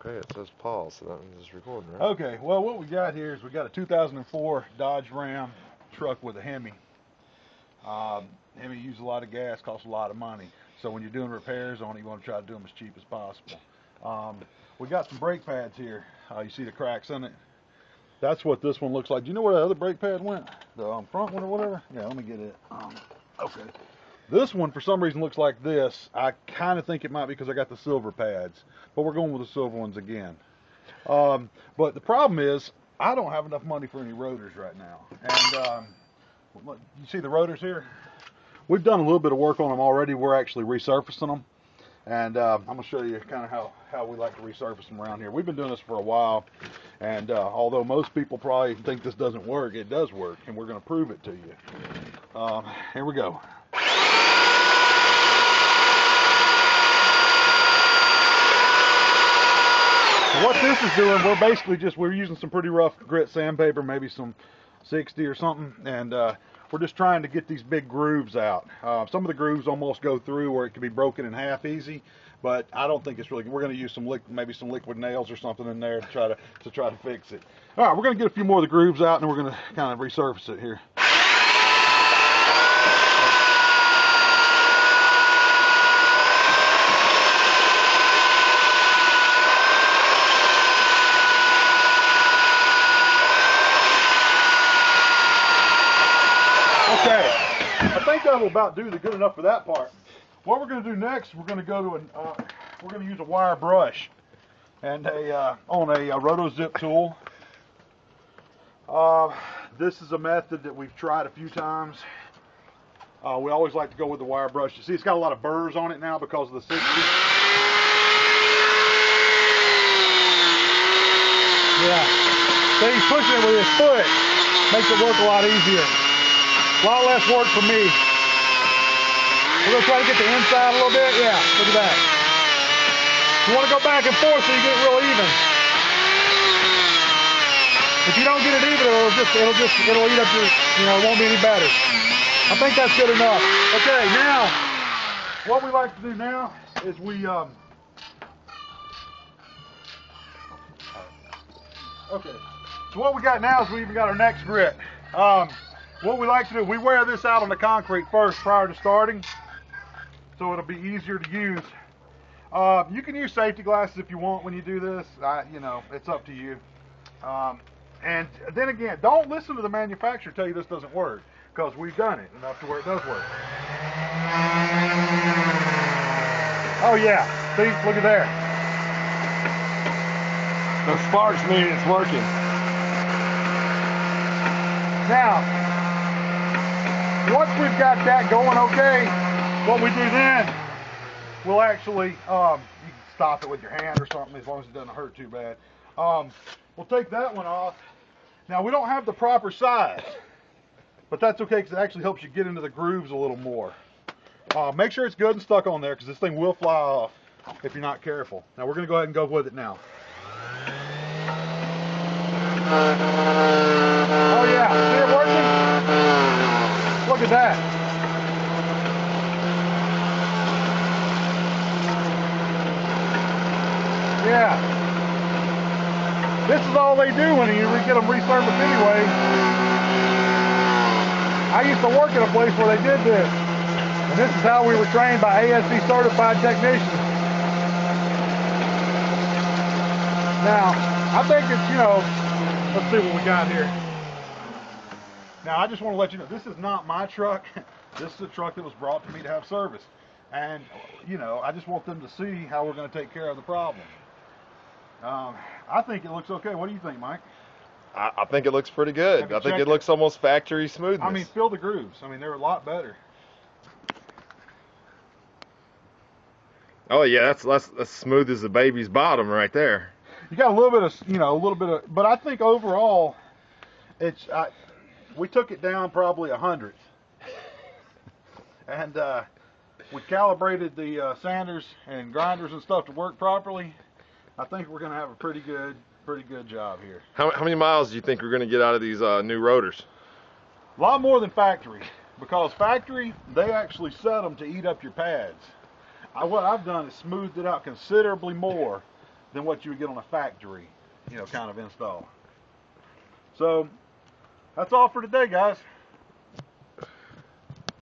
Okay, it says pause, so that means it's recording, right? Okay, well, what we got here is we got a 2004 Dodge Ram truck with a Hemi. Hemi uses a lot of gas, costs a lot of money. So when you're doing repairs on it, you want to try to do them as cheap as possible. We got some brake pads here. You see the cracks in it? That's what this one looks like. Do you know where the other brake pad went? The front one or whatever? Yeah, let me get it. Okay. This one, for some reason, looks like this. I kind of think it might be because I got the silver pads, but we're going with the silver ones again. But the problem is, I don't have enough money for any rotors right now. And you see the rotors here? We've done a little bit of work on them already. We're actually resurfacing them. And I'm going to show you kind of how we like to resurface them around here. We've been doing this for a while. And although most people probably think this doesn't work, it does work. And we're going to prove it to you. Here we go. What this is doing, we're using some pretty rough grit sandpaper, maybe some 60 or something, and we're just trying to get these big grooves out. Some of the grooves almost go through where it can be broken in half easy, but I don't think it's really good. We're going to use maybe some liquid nails or something in there to try to fix it. All right, we're going to get a few more of the grooves out, and then we're going to kind of resurface it here. Okay, I think that will about do good enough for that part. What we're going to do next, we're going to go to we're going to use a wire brush and on a rotozip tool. This is a method that we've tried a few times. We always like to go with the wire brush. You see, it's got a lot of burrs on it now because of the 60. Yeah, so he's pushing it with his foot. Makes it work a lot easier. A lot less work for me. We're going to try to get the inside a little bit. Yeah, look at that. You want to go back and forth so you get it real even. If you don't get it even, it'll eat up your, it won't be any better. I think that's good enough. Okay, now, what we like to do now is okay, so what we got now is we even got our next grit. What we like to do, we wear this out on the concrete first prior to starting, so it'll be easier to use. You can use safety glasses if you want when you do this. It's up to you. And then again, don't listen to the manufacturer tell you this doesn't work, because we've done it enough to where it does work. Oh yeah, see, look at there. The sparks mean it's working. Now, once we've got that going okay, what we do then, we'll actually, you can stop it with your hand or something as long as it doesn't hurt too bad. We'll take that one off. Now, we don't have the proper size, but that's okay because it actually helps you get into the grooves a little more. Make sure it's good and stuck on there because this thing will fly off if you're not careful. Now, we're going to go ahead and go with it now. Oh yeah, see it working? Look at that. Yeah. This is all they do when you get them resurfaced anyway. I used to work at a place where they did this. And this is how we were trained by ASC certified technicians. Now, I think it's, let's see what we got here. Now, I just want to let you know, this is not my truck. This is a truck that was brought to me to have service. And, I just want them to see how we're going to take care of the problem. I think it looks okay. What do you think, Mike? I think it looks pretty good. I think it looks almost factory smoothness. I mean, feel the grooves. I mean, they're a lot better. Oh yeah, that's smooth as the baby's bottom right there. You got a little bit of, but I think overall, we took it down probably 100th, and we calibrated the sanders and grinders and stuff to work properly. I think we're going to have a pretty good job here. How many miles do you think we're going to get out of these new rotors? A lot more than factory, because factory, they actually set them to eat up your pads. What I've done is smoothed it out considerably more than what you would get on a factory, kind of install. So that's all for today, guys.